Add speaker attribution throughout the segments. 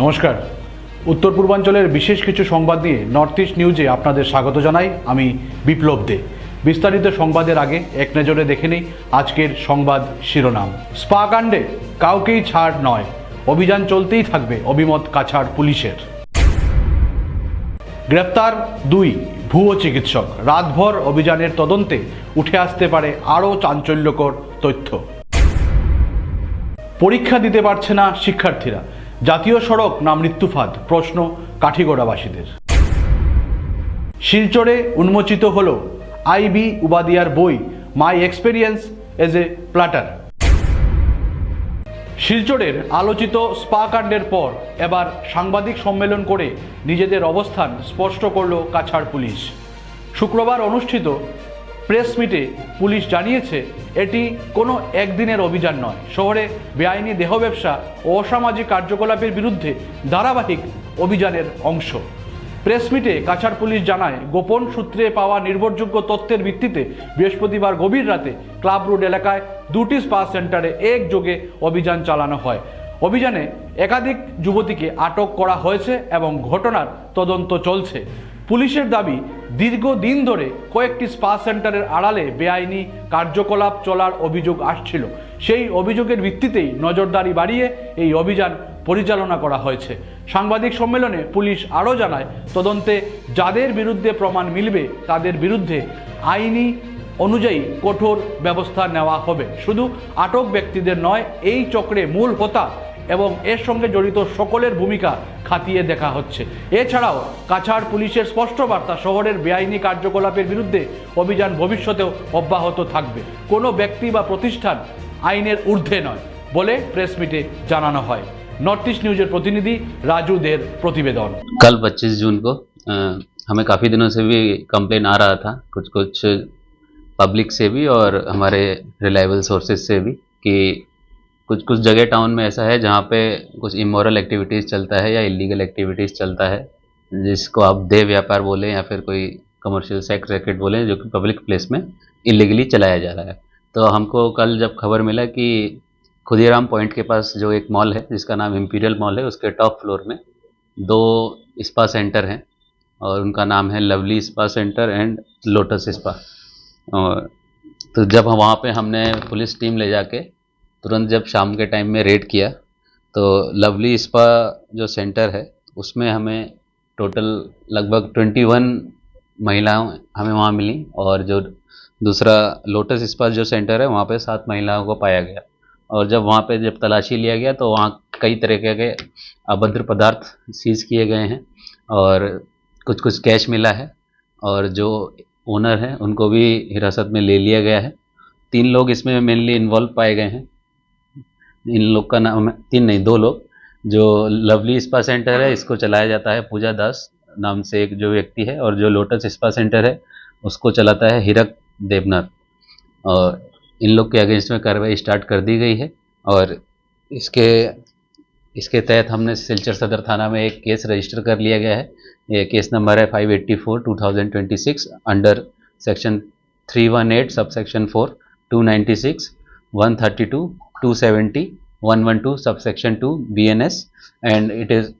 Speaker 1: নমস্কার। উত্তর পূর্বাঞ্চলের বিশেষ কিছু সংবাদ নিয়ে নর্থ ইস্ট নিউজে আপনাদের স্বাগত জানাই। আমি বিপ্লব দে। বিস্তারিত সংবাদের আগে এক নজরে দেখে নেই আজকের সংবাদ শিরোনাম। স্পা কাণ্ডে কাউকেই ছাড় নয়, অভিযান চলতেই থাকবে, অভিমত কাছাড় পুলিশের। গ্রেফতার 2 ভুয়ো চিকিৎসক, রাতভর অভিযানের তদন্তে উঠে আসতে পারে আরও চাঞ্চল্যকর তথ্য। পরীক্ষা দিতে পারছে না শিক্ষার্থীরা, জাতীয় সড়ক না মৃত্যুফাঁদ, প্রশ্ন কাঠিগড়াবাসীদের। শিলচরে উন্মোচিত হল আইবি উবাদিয়ার বই my experience as A platter. শিলচরের আলোচিত স্পা কাণ্ডের পর এবার সাংবাদিক সম্মেলন করে নিজেদের অবস্থান স্পষ্ট করল কাছাড় পুলিশ। শুক্রবার অনুষ্ঠিত প্রেস মিটে পুলিশ জানিয়েছে এটি কোনো একদিনের অভিযান নয়, শহরে বেআইনি দেহ ব্যবসা ও অসামাজিক কার্যকলাপের বিরুদ্ধে ধারাবাহিক অভিযানের অংশ। প্রেস মিটে কাছাড় পুলিশ জানায়, গোপন সূত্রে পাওয়া নির্ভরযোগ্য তথ্যের ভিত্তিতে বৃহস্পতিবার গভীর রাতে ক্লাব রোড এলাকায় 2টি স্পা সেন্টারে একযোগে অভিযান চালানো হয়। অভিযানে একাধিক যুবতীকে আটক করা হয়েছে এবং ঘটনার তদন্ত চলছে। পুলিশের দাবি, দীর্ঘদিন ধরে কয়েকটি স্পা সেন্টারের আড়ালে বেআইনি কার্যকলাপ চলার অভিযোগ আসছিল। সেই অভিযোগের ভিত্তিতেই নজরদারি বাড়িয়ে এই অভিযান পরিচালনা করা হয়েছে। সাংবাদিক সম্মেলনে পুলিশ আরও জানায়, তদন্তে যাদের বিরুদ্ধে প্রমাণ মিলবে তাদের বিরুদ্ধে আইনি অনুযায়ী কঠোর ব্যবস্থা নেওয়া হবে। শুধু আটক ব্যক্তিদের নয়, এই চক্রে মূল হোতা এবং এর সঙ্গে জড়িত সকলের ভূমিকা খতিয়ে দেখা হচ্ছে। এছাড়াও কাছাড় পুলিশের স্পষ্ট বার্তা, শহরের বেআইনি কার্যকলাপের বিরুদ্ধে অভিযান ভবিষ্যতেও অব্যাহত থাকবে। কোনো ব্যক্তি বা প্রতিষ্ঠান আইনের ঊর্ধ্বে নয় বলে প্রেস মিটে জানানো হয়। নর্থ ইস্ট নিউজের প্রতিনিধি রাজু দের प्रतिवेदन।
Speaker 2: कल 25 जून को हमें काफ़ी दिनों से भी कंप्लेन आ रहा था, कुछ पब्लिक से भी और हमारे रिलायबल सोर्सेज से भी, कि कुछ जगह टाउन में ऐसा है जहाँ पे कुछ इमोरल एक्टिविटीज़ चलता है या इलीगल एक्टिविटीज़ चलता है, जिसको आप देह व्यापार बोलें या फिर कोई कमर्शियल सेक्स रैकेट बोलें, जो कि पब्लिक प्लेस में इलीगली चलाया जा रहा है। तो हमको कल जब खबर मिला कि खुदीराम पॉइंट के पास जो एक मॉल है जिसका नाम इम्पीरियल मॉल है, उसके टॉप फ्लोर में 2 स्पा सेंटर हैं और उनका नाम है lovely spa centre and lotus spa. और तो जब वहाँ पे हमने पुलिस टीम ले जाके तुरंत जब शाम के टाइम में रेड किया, तो लवली स्पा जो सेंटर है उसमें हमें टोटल लगभग 21 महिलाएं हमें वहाँ मिली, और जो दूसरा लोटस स्पा जो सेंटर है वहाँ पे 7 महिलाओं को पाया गया। और जब वहाँ पे जब तलाशी लिया गया तो वहाँ कई तरह के अभद्र पदार्थ सीज किए गए हैं और कुछ कैश मिला है, और जो ओनर हैं उनको भी हिरासत में ले लिया गया है। 3 लोग इसमें मेनली इन्वॉल्व पाए गए हैं। इन लोग का नाम 3 नहीं 2 लोग। जो लवली स्पा सेंटर है इसको चलाया जाता है पूजा दास नाम से एक जो व्यक्ति है, और जो लोटस स्पा सेंटर है उसको चलाता है हिरक देवनाथ। और इन लोग के अगेंस्ट में कार्रवाई स्टार्ट कर दी गई है, और इसके तहत हमने सिलचर सदर थाना में एक केस रजिस्टर कर लिया गया है। ये केस नंबर है 584/2026 under section 318 sub section 4, 296, 132, 270, 112 sub section 2 BNS and it is.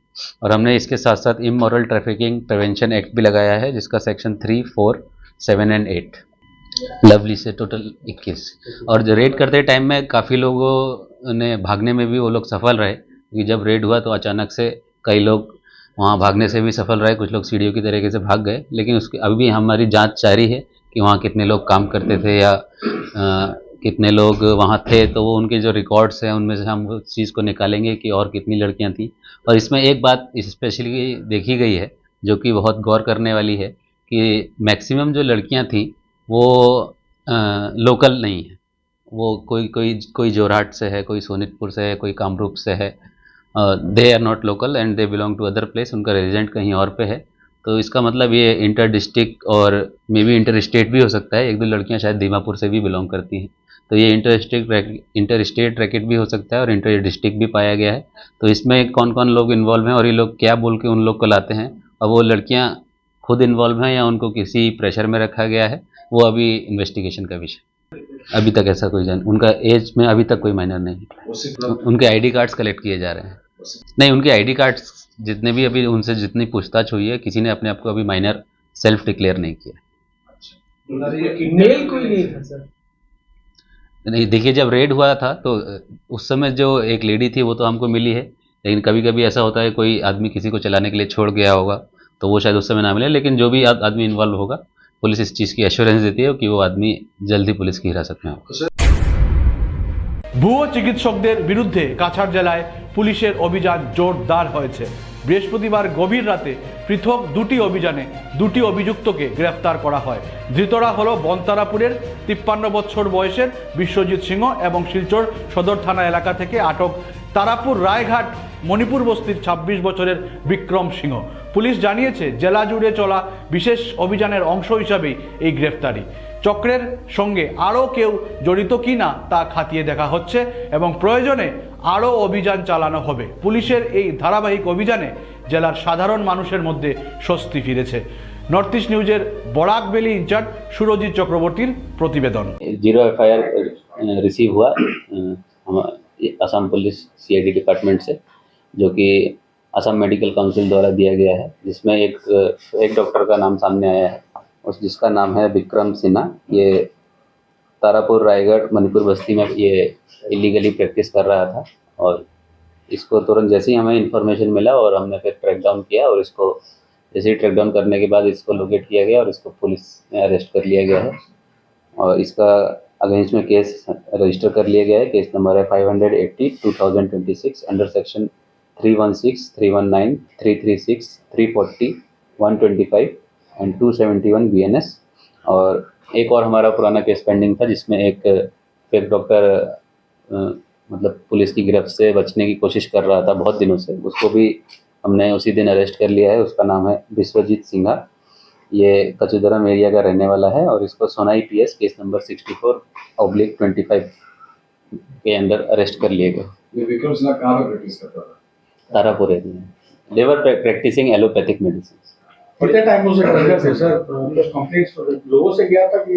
Speaker 2: और हमने इसके साथ साथ इमोरल ट्रैफिकिंग प्रिवेंशन एक्ट भी लगाया है, जिसका सेक्शन 3, 4, 7 एंड 8। लवली से टोटल 21। और जो रेड करते टाइम में काफ़ी लोगों ने भागने में भी वो लोग सफल रहे, क्योंकि जब रेड हुआ तो अचानक से कई लोग वहाँ भागने से भी सफल रहे, कुछ लोग सीढ़ियों की तरीके से भाग गए। लेकिन उसकी अभी भी हमारी जांच जारी है कि वहाँ कितने लोग काम करते थे या कितने लोग वहाँ थे। तो वो उनके जो रिकॉर्ड्स हैं उनमें से हम उस चीज़ को निकालेंगे कि और कितनी लड़कियाँ थीं। और इसमें एक बात स्पेशली देखी गई है जो कि बहुत गौर करने वाली है, कि मैक्सिमम जो लड़कियाँ थीं वो लोकल नहीं है। वो कोई जोरहाट से है, कोई सोनितपुर से है, कोई कामरूप से है। They are not local and they belong to other place, उनका रेजिडेंट कहीं और पे है। तो इसका मतलब ये इंटर डिस्ट्रिक्ट और मे बी इंटर स्टेट भी हो सकता है। 1-2 लड़कियां शायद दीमापुर से भी बिलोंग करती हैं। तो ये इंटर स्टेट रैकेट भी हो सकता है और इंटर डिस्ट्रिक्ट भी पाया गया है। तो इसमें कौन कौन लोग इन्वॉल्व हैं और ये लोग क्या बोल के उन लोग को लाते हैं, और वो लड़कियां खुद इन्वॉल्व हैं या उनको किसी प्रेशर में रखा गया है, वो अभी इन्वेस्टिगेशन का विषय। अभी तक ऐसा कोई उनका एज में अभी तक कोई माइनर नहीं है। उनके आईडी कार्ड्स कलेक्ट किए जा रहे हैं। नहीं, उनके आईडी कार्ड्स जितने भी अभी उनसे जितनी पूछताछ हुई है, किसी ने अपने आप को अभी माइनर सेल्फ डिक्लेयर नहीं किया।
Speaker 3: मेल कोई नहीं था सर?
Speaker 2: नहीं, देखिए जब रेड हुआ था तो उस समय जो एक लेडी थी वो तो हमको मिली है, लेकिन कभी कभी ऐसा होता है कोई आदमी किसी को चलाने के लिए छोड़ गया होगा तो वो शायद उस समय ना मिले, लेकिन जो भी आदमी इन्वॉल्व होगा पुलिस इस चीज़ की एश्योरेंस देती है कि वो आदमी जल्द ही पुलिस की हिरासत में होगा।
Speaker 1: ভুয়ো চিকিৎসকদের বিরুদ্ধে কাছাড় জেলায় পুলিশের অভিযান জোরদার হয়েছে। বৃহস্পতিবার গভীর রাতে পৃথক দুটি অভিযানে দুটি অভিযুক্তকে গ্রেফতার করা হয়। ধৃতরা হলো বনতারাপুরের 53 বছর বয়সের বিশ্বজিৎ সিংহ এবং শিলচর সদর থানা এলাকা থেকে আটক তারাপুর রায়ঘাট মণিপুর বস্তির 26 বছরের বিক্রম সিংহ। পুলিশ জানিয়েছে জেলা জুড়ে চলা বিশেষ অভিযানের অংশ হিসাবেই এই গ্রেফতারি। চক্রের সঙ্গে আরও কেউ জড়িত কিনা তা খতিয়ে দেখা হচ্ছে এবং প্রয়োজনে আরও অভিযান চালানো হবে। পুলিশের এই ধারাবাহিক অভিযানে জেলার সাধারণ মানুষের মধ্যে স্বস্তি ফিরেছে। নর্থ ইস্ট নিউজের বরাকবেলি ইনচার্জ সুরজিৎ চক্রবর্তীর প্রতিবেদন।
Speaker 2: 0 FIR रिसीव हुआ असम पुलिस CID डिपार्टमेंट से, जो कि असम मेडिकल काउंसिल द्वारा दिया गया है, जिसमें एक डॉक्टर का नाम सामने आया है और जिसका नाम है विक्रम सिन्हा। ये तारापुर रायगढ़ मणिपुर बस्ती में ये इलीगली प्रैक्टिस कर रहा था और इसको तुरंत जैसे ही हमें इन्फॉर्मेशन मिला और हमने फिर ट्रैक डाउन किया और इसको जैसे ही ट्रैक डाउन करने के बाद इसको लोकेट किया गया और इसको पुलिस में अरेस्ट कर लिया गया है और इसका अगेंस्ट में केस रजिस्टर कर लिया गया है। केस नंबर है 580/2026 अंडर सेक्शन 316, 319, 336, 340, 125 एंड 271 BNS। और एक और हमारा पुराना केस पेंडिंग था जिसमें एक फेक डॉक्टर मतलब पुलिस की गिरफ्त से बचने की कोशिश कर रहा था बहुत दिनों से, उसको भी हमने उसी दिन अरेस्ट कर लिया है। उसका नाम है विश्वजीत सिंघा। ये कचुदरम एरिया का रहने वाला है और इसको सोनाई PS केस नंबर 64/25 के अंदर अरेस्ट कर लिए गए।
Speaker 4: ये विक्रम सिन्हा कहाँ पर प्रैक्टिस करता था?
Speaker 2: तारापुर एरिया देवर प्रैक्टिसिंग एलोपैथिक मेडिसिन।
Speaker 3: कितने टाइम से कर रहे थे सर? कंप्लेंट्स लोगों से गया था कि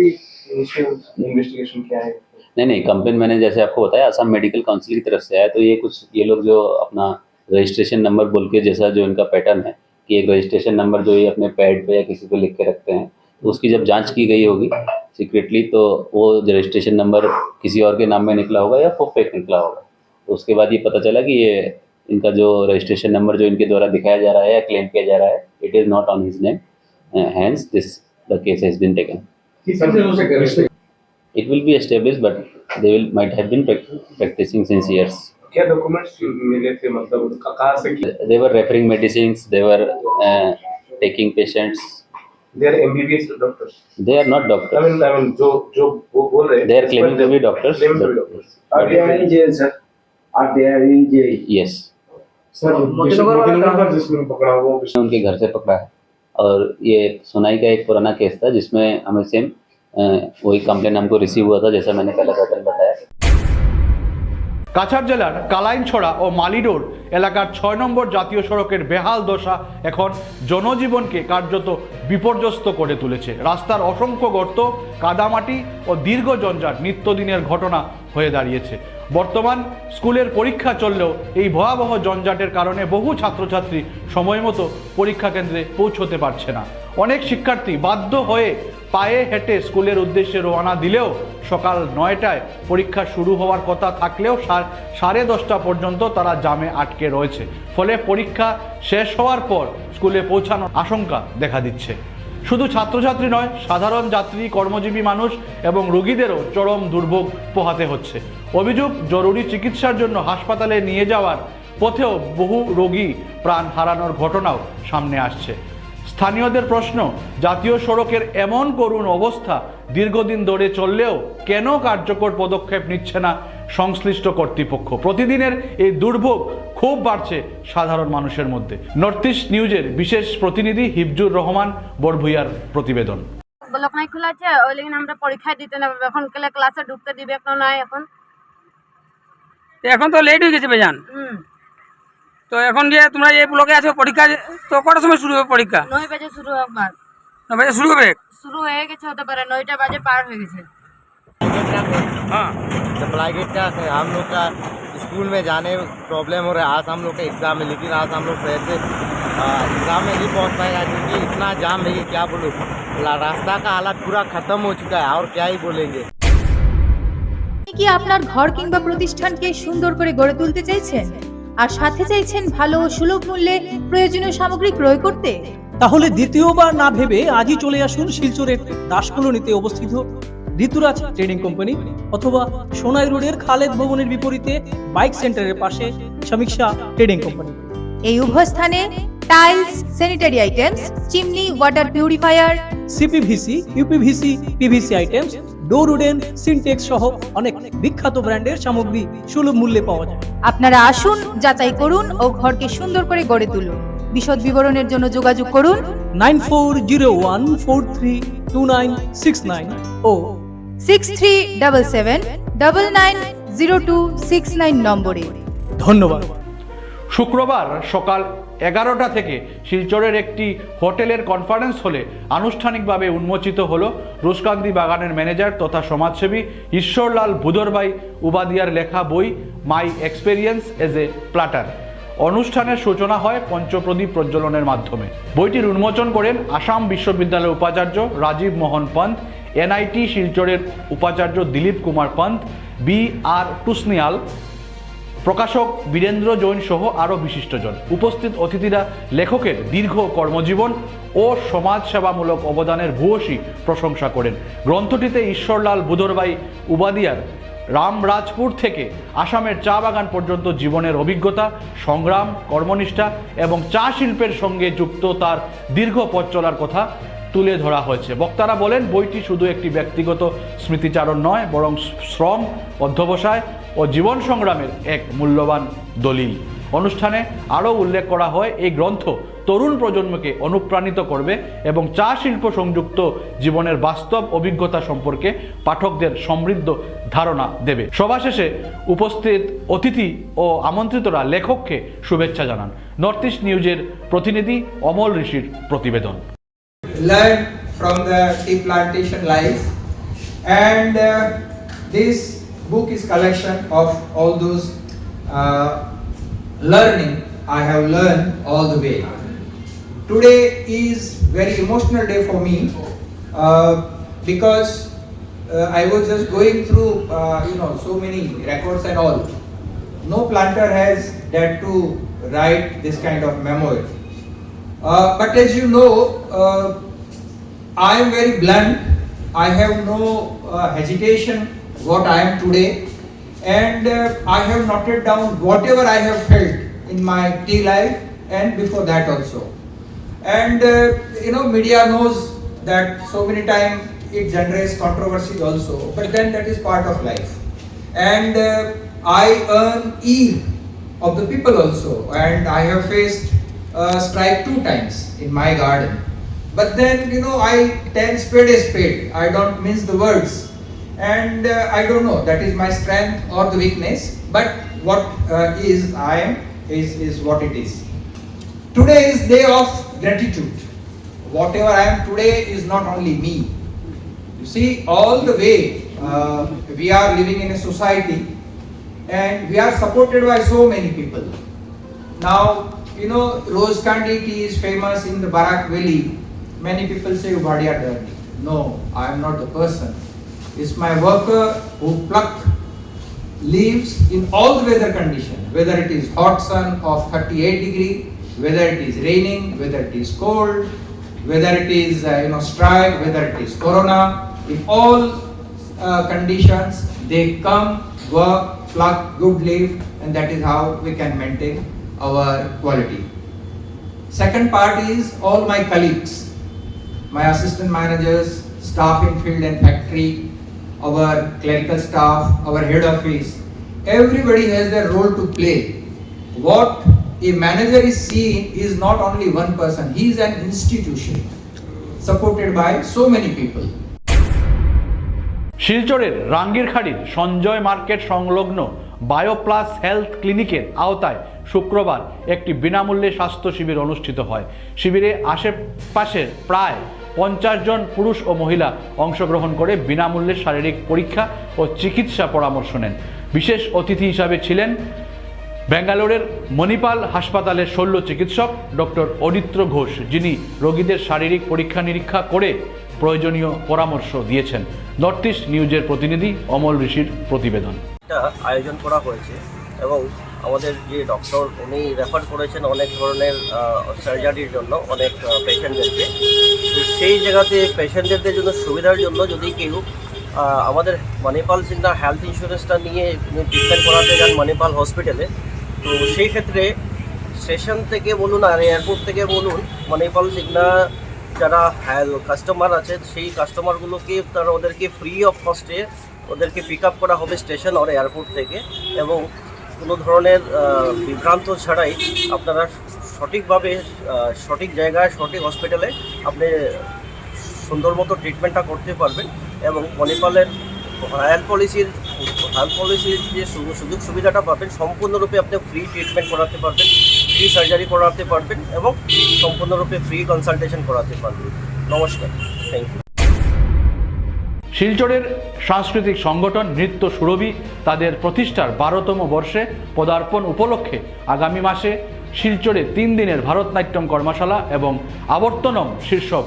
Speaker 3: उसके इन्वेस्टिगेशन क्या है?
Speaker 2: नहीं, कंप्लेन मैंने जैसे आपको बताया असम मेडिकल काउंसिल की तरफ से आया, तो ये लोग जो अपना रजिस्ट्रेशन नंबर बोल के जैसा जो इनका पैटर्न है कि एक रजिस्ट्रेशन नंबर जो ये अपने पैड पे या किसी को लिख के रखते हैं, तो उसकी जब जांच की गई होगी सीक्रेटली तो वो रजिस्ट्रेशन नंबर किसी और के नाम में निकला होगा या फेक निकला होगा। तो उसके बाद ये पता चला कि ये इनका जो रजिस्ट्रेशन नंबर जो इनके द्वारा दिखाया जा रहा है या क्लेम किया जा रहा है, it is not on his name, hence the case has been taken. It will be established, but they might have been practicing since years.
Speaker 3: क्या डॉक्यूमेंट्स मिले थे, मतलब कहाँ से?
Speaker 2: They were referring medicines, they were taking patients.
Speaker 3: They are MBBS doctors.
Speaker 2: They are not doctors.
Speaker 3: I mean जो वो बोल रहे हैं,
Speaker 2: They are claiming to be doctors.
Speaker 3: Are they in jail, sir? Are they in jail?
Speaker 2: Yes.
Speaker 3: Sir Motinagar जिसमें पकड़ा वो
Speaker 2: उनके घर से पकड़ा है और ये सोनाई का एक पुराना केस था जिसमें हमें सेम वही कंप्लेन हमको रिसीव हुआ था जैसा मैंने पहले बताया।
Speaker 1: কাছাড় জেলার কালাইনছড়া ও মালিডোর এলাকার 6 নম্বর জাতীয় সড়কের বেহাল দশা এখন জনজীবনকে কার্যত বিপর্যস্ত করে তুলেছে। রাস্তার অসংখ্য গর্ত, কাদামাটি ও দীর্ঘ জঞ্জাট নিত্যদিনের ঘটনা হয়ে দাঁড়িয়েছে। বর্তমান স্কুলের পরীক্ষা চললেও এই ভয়াবহ জঞ্জাটের কারণে বহু ছাত্রছাত্রী সময়মতো পরীক্ষা কেন্দ্রে পৌঁছতে পারছে না। অনেক শিক্ষার্থী বাধ্য হয়ে পায়ে হেঁটে স্কুলের উদ্দেশ্যে রওনা দিলেও সকাল 9টায় পরীক্ষা শুরু হওয়ার কথা থাকলেও 10:30 পর্যন্ত তারা জামে আটকে রয়েছে। ফলে পরীক্ষা শেষ হওয়ার পর স্কুলে পৌঁছানোর আশঙ্কা দেখা দিচ্ছে। শুধু ছাত্রছাত্রী নয়, সাধারণ যাত্রী, কর্মজীবী মানুষ এবং রোগীদেরও চরম দুর্ভোগ পোহাতে হচ্ছে। অভিযোগ, জরুরি চিকিৎসার জন্য হাসপাতালে নিয়ে যাওয়ার পথেও বহু রোগী প্রাণ হারানোর ঘটনাও সামনে আসছে। স্থানীয়দের প্রশ্ন, জাতীয় সড়কের এমন করুণ অবস্থা দীর্ঘদিন ধরে চললেও কেন কার্যকর পদক্ষেপ নিচ্ছে না সংশ্লিষ্ট কর্তৃপক্ষ? প্রতিদিনের এই দুর্ভোগ খুব বাড়ছে সাধারণ মানুষের মধ্যে। নর্থ ইস্ট নিউজের বিশেষ প্রতিনিধি হিফজুর রহমান বরভুইয়ার প্রতিবেদন।
Speaker 5: ব্লক নাই খোলা আছে, ওই লেগে আমরা পরীক্ষা দিতে না, এখন ক্লাসে ঢুকতে দিবে কেন নাই?
Speaker 6: এখন তো লেট হয়ে গেছে বেজান। তো এখন যে তোমরা এই ব্লকে আছো পরীক্ষা, তো কটার সময় শুরু হবে পরীক্ষা?
Speaker 5: 9 বাজে শুরু হবে।
Speaker 6: 9 বাজে শুরু হবে?
Speaker 5: শুরু হয়ে গেছে, হতে পারে 9টা बाजे पार हो गए।
Speaker 6: हाँ,
Speaker 7: सप्लाई गेट का हम लोग का स्कूल में जाने प्रॉब्लम हो रहा है। आज हम लोग का एग्ज़ाम है, लेकिन आज हम लोग वैसे एग्ज़ाम में नहीं पहुंच पाएगा क्योंकि इतना जाम है कि क्या बोलूँ। रास्ता का हालत पूरा ख़त्म हो चुका है और क्या ही बोलेंगे।
Speaker 8: কি আপনার ঘর কিংবা প্রতিষ্ঠানকে সুন্দর করে গড়ে তুলতে চাইছেন আর সাথে চাইছেন ভালো ও সুলভ মূল্যে প্রয়োজনীয় সামগ্রী ক্রয় করতে?
Speaker 9: তাহলে দ্বিতীয়বার না ভেবে আজই চলে আসুন শিলচরের দাসকলোনিতে অবস্থিত ঋতুরাজ ট্রেডিং কোম্পানি অথবা সোনাই রোডের খালেদ ভবনের বিপরীতে বাইক সেন্টারের পাশে সমীক্ষা ট্রেডিং কোম্পানি।
Speaker 8: এই উভয় স্থানে tiles, sanitary items, chimney, water purifier,
Speaker 9: CPVC, uPVC, PVC items, ডোর উডেন, সিনটেক্স সহ অনেক বিখ্যাত ব্র্যান্ডের সামগ্রী সুলভ মূল্যে পাওয়া যায়।
Speaker 8: আপনারা আসুন, যাচাই করুন ও ঘরকে সুন্দর করে গড়ে তুলুন। বিশদ বিবরণের জন্য যোগাযোগ করুন
Speaker 9: 9401432969 ও
Speaker 8: 6377990269 নম্বরে।
Speaker 9: ধন্যবাদ।
Speaker 1: শুক্রবার সকাল 11টা থেকে শিলচরের একটি হোটেলের কনফারেন্স হলে আনুষ্ঠানিকভাবে উন্মোচিত হলো রুশকান্দি বাগানের ম্যানেজার তথা সমাজসেবী ঈশ্বরলাল ভুদরবাই উবাদিয়ার লেখা বই my experience as A platter. অনুষ্ঠানের সূচনা হয় পঞ্চপ্রদীপ প্রজ্বলনের মাধ্যমে। বইটির উন্মোচন করেন আসাম বিশ্ববিদ্যালয়ের উপাচার্য রাজীব মোহন পন্ত, এনআইটি শিলচরের উপাচার্য দিলীপ কুমার পন্ত, বি.আর. টুসনিয়াল, প্রকাশক বীরেন্দ্র জৈন সহ আরও বিশিষ্টজন। উপস্থিত অতিথিরা লেখকের দীর্ঘ কর্মজীবন ও সমাজসেবামূলক অবদানের ভূয়সী প্রশংসা করেন। গ্রন্থটিতে ঈশ্বরলাল ভুদরবাই উবাদিয়ার রামরাজপুর থেকে আসামের চা বাগান পর্যন্ত জীবনের অভিজ্ঞতা, সংগ্রাম, কর্মনিষ্ঠা এবং চা শিল্পের সঙ্গে যুক্ত তার দীর্ঘ পথ চলার কথা তুলে ধরা হয়েছে। বক্তারা বলেন বইটি শুধু একটি ব্যক্তিগত স্মৃতিচারণ নয়, বরং শ্রম, অধ্যবসায় ও জীবন সংগ্রামের এক মূল্যবান দলিল। অনুষ্ঠানে আরও উল্লেখ করা হয় এই গ্রন্থ তরুণ প্রজন্মকে অনুপ্রাণিত করবে এবং চা শিল্প সংযুক্ত জীবনের বাস্তব অভিজ্ঞতা সম্পর্কে পাঠকদের সমৃদ্ধ ধারণা দেবে। সভা শেষে উপস্থিত অতিথি ও আমন্ত্রিতরা লেখককে শুভেচ্ছা জানান। নর্থ ইস্ট নিউজের প্রতিনিধি অমল ঋষির প্রতিবেদন।
Speaker 10: Learn from the tea plantation life, and this book is collection of all those learning I have learned all the way. Today is very emotional day for me because I was just going through so many records and all. No planter has dared to write this kind of memoir. But as you know, I am very blunt. I have no hesitation what I am today, and I have noted down whatever I have felt in my tea life and before that also. And media knows that so many times it generates controversy also, but then that is part of life. And I earn ear of the people also, and I have faced strike 2 times in my garden. But then I tell spade a spade. I don't mince the words, and I don't know that is my strength or the weakness. But what I am is what it is. Today is day of gratitude. Whatever I am today is not only me. You see, all the way we are living in a society, and we are supported by so many people. Now, Rose Candy tea is famous in the Barak Valley. Many people say Ubadia Dharni. No, I am not the person. It's my worker who pluck leaves in all the weather condition, whether it is hot sun of 38 degree, whether it is raining, whether it is cold, whether it is strike, whether it is corona. In all conditions, they come, work, pluck good leaf, and that is how we can maintain our quality. Second part is all my colleagues, my assistant managers, staff in field and factory, our clerical staff, our head office. Everybody has their role to play. What a manager is seeing is not only one person, he is an institution supported by so many people.
Speaker 1: শিলচরের রাঙ্গিরখাড়ির Sanjay market সংলগ্ন বায়োপ্লাস health ক্লিনিকের আওতায় শুক্রবার একটি বিনামূল্যে স্বাস্থ্য শিবির অনুষ্ঠিত হয়। শিবিরে আশেপাশের প্রায় 50 জন পুরুষ ও মহিলা অংশগ্রহণ করে বিনামূল্যে শারীরিক পরীক্ষা ও চিকিৎসা পরামর্শ নেন। বিশেষ অতিথি হিসাবে ছিলেন ব্যাঙ্গালোরের মণিপাল হাসপাতালের শল্য চিকিৎসক ডক্টর অরিত্র ঘোষ, যিনি রোগীদের শারীরিক পরীক্ষা নিরীক্ষা করে প্রয়োজনীয় পরামর্শ দিয়েছেন। নর্থ ইস্ট নিউজের প্রতিনিধি অমল ঋষির প্রতিবেদন।
Speaker 11: এটা আয়োজন করা হয়েছে এবং আমাদের যে ডক্টর উনি রেফার করেছেন অনেক ধরনের সার্জারির জন্য অনেক পেশেন্টদেরকে। সেই জায়গাতে পেশেন্টদের জন্য সুবিধার জন্য যদি কেউ আমাদের মণিপাল সিগনা হেলথ ইন্স্যুরেন্সটা নিয়ে ট্রিটমেন্ট করাতে যান মণিপাল হসপিটালে, তো সেই ক্ষেত্রে স্টেশন থেকে বলুন আর এয়ারপোর্ট থেকে বলুন মণিপাল সিগনা যারা কাস্টমার আছে সেই কাস্টমারগুলোকে তারা ওদেরকে ফ্রি অফ কস্টে ওদেরকে পিক আপ করা হবে স্টেশন আর এয়ারপোর্ট থেকে এবং কোনো ধরনের বিভ্রান্ত ছাড়াই আপনারা সঠিকভাবে সঠিক জায়গায় সঠিক হসপিটালে আপনি সুন্দর মতো ট্রিটমেন্টটা করতে পারবেন এবং মণিপালের হেলথ পলিসির যে সুযোগ সুবিধাটা পাবেন সম্পূর্ণরূপে আপনি ফ্রি ট্রিটমেন্ট করাতে পারবেন, ফ্রি সার্জারি করাতে পারবেন এবং সম্পূর্ণরূপে ফ্রি কনসালটেশন করাতে পারবেন। নমস্কার, থ্যাংক ইউ।
Speaker 1: শিলচরের সাংস্কৃতিক সংগঠন নৃত্য সুরভি তাদের প্রতিষ্ঠার 12তম বর্ষে পদার্পণ উপলক্ষে আগামী মাসে শিলচরে 3 দিনের ভারতনাট্যম কর্মশালা এবং আবর্তনম শীর্ষক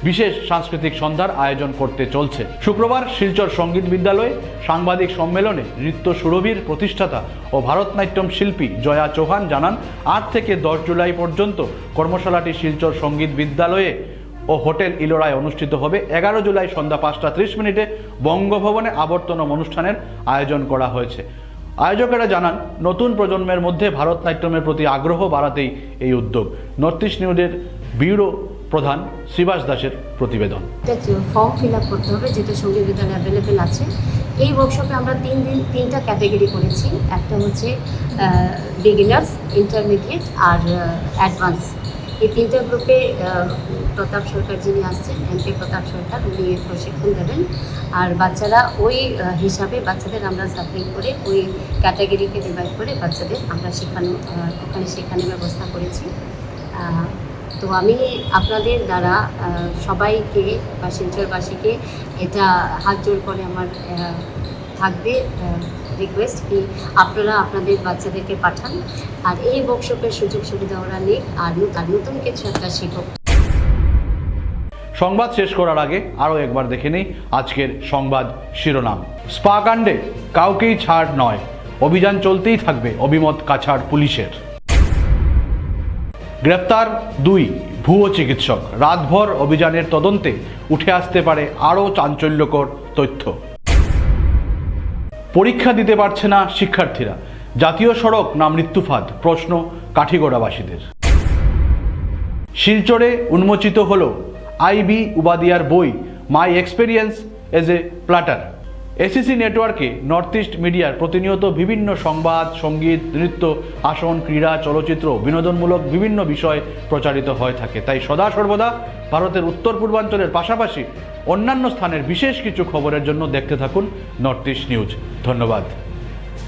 Speaker 1: বিশেষ সাংস্কৃতিক সন্ধ্যার আয়োজন করতে চলছে। শুক্রবার শিলচর সঙ্গীত বিদ্যালয়ে সাংবাদিক সম্মেলনে নৃত্য সুরভির প্রতিষ্ঠাতা ও ভারতনাট্যম শিল্পী জয়া চৌহান জানান, 8 থেকে 10 জুলাই পর্যন্ত কর্মশালাটি শিলচর সঙ্গীত বিদ্যালয়ে ও হোটেল ইলোরায় অনুষ্ঠিত হবে। 11 জুলাই সন্ধ্যা 5:30 বঙ্গভবনে আবর্তনম অনুষ্ঠানের আয়োজন করা হয়েছে। আয়োজকেরা জানান, নতুন প্রজন্মের মধ্যে ভারতনাট্যমের প্রতি আগ্রহ বাড়াতেই এই উদ্যোগ। নর্থ ইস্ট নিউজের ব্যুরো প্রধান শ্রীবাস দাসের প্রতিবেদন।
Speaker 12: ফর্ম ফিল আপ করতে হবে যেটা সঙ্গীত বিদ্যালয়ে অ্যাভেলেবেল আছে। এই ওয়ার্কশপে আমরা 3টা ক্যাটাগরি করেছি। একটা হচ্ছে বিগিনার্স, ইন্টারমিডিয়েট আর অ্যাডভান্স। এই 3টা গ্রুপে প্রতাপ সরকার যিনি আসছেন, এমপি প্রতাপ সরকার, উনি প্রশিক্ষণ দেবেন। আর বাচ্চারা ওই হিসাবে বাচ্চাদের আমরা সাপোর্ট করে ওই ক্যাটাগরিকে ডিভাইড করে বাচ্চাদের আমরা শেখানোর ব্যবস্থা করেছি। তো আমি আপনাদের দ্বারা সবাইকে বা শিলচরবাসীকে এটা হাত জোড় করে আমার থাকবে রিকোয়েস্ট কি আপনারা আপনাদের বাচ্চাদেরকে পাঠান আর এই ওয়ার্কশপের সুযোগ সুবিধা ওরা নিক আর নতুন কিছু একটা শিখুক।
Speaker 1: সংবাদ শেষ করার আগে আরও একবার দেখে নিই আজকের সংবাদ শিরোনাম। স্পা কাণ্ডে কাউকেই ছাড় নয়, অভিযান চলতেই থাকবে অভিমত কাছাড় পুলিশের। গ্রেফতার 2 ভুয়ো চিকিৎসক, রাতভর অভিযানের তদন্তে উঠে আসতে পারে আরও চাঞ্চল্যকর তথ্য। পরীক্ষা দিতে পারছে না শিক্ষার্থীরা, জাতীয় সড়ক না মৃত্যুফাঁদ, প্রশ্ন কাঠিগড়াবাসীদের। শিলচরে উন্মোচিত হল আইবি উবাদিয়ার বই my experience as a platter. ACC নেটওয়ার্কে নর্থ ইস্ট মিডিয়ার প্রতিনিয়ত বিভিন্ন সংবাদ, সঙ্গীত, নৃত্য, আসন, ক্রীড়া, চলচ্চিত্র, বিনোদনমূলক বিভিন্ন বিষয় প্রচারিত হয়ে থাকে। তাই সদা সর্বদা ভারতের উত্তর পূর্বাঞ্চলের পাশাপাশি অন্যান্য স্থানের বিশেষ কিছু খবরের জন্য দেখতে থাকুন নর্থ ইস্ট নিউজ। ধন্যবাদ।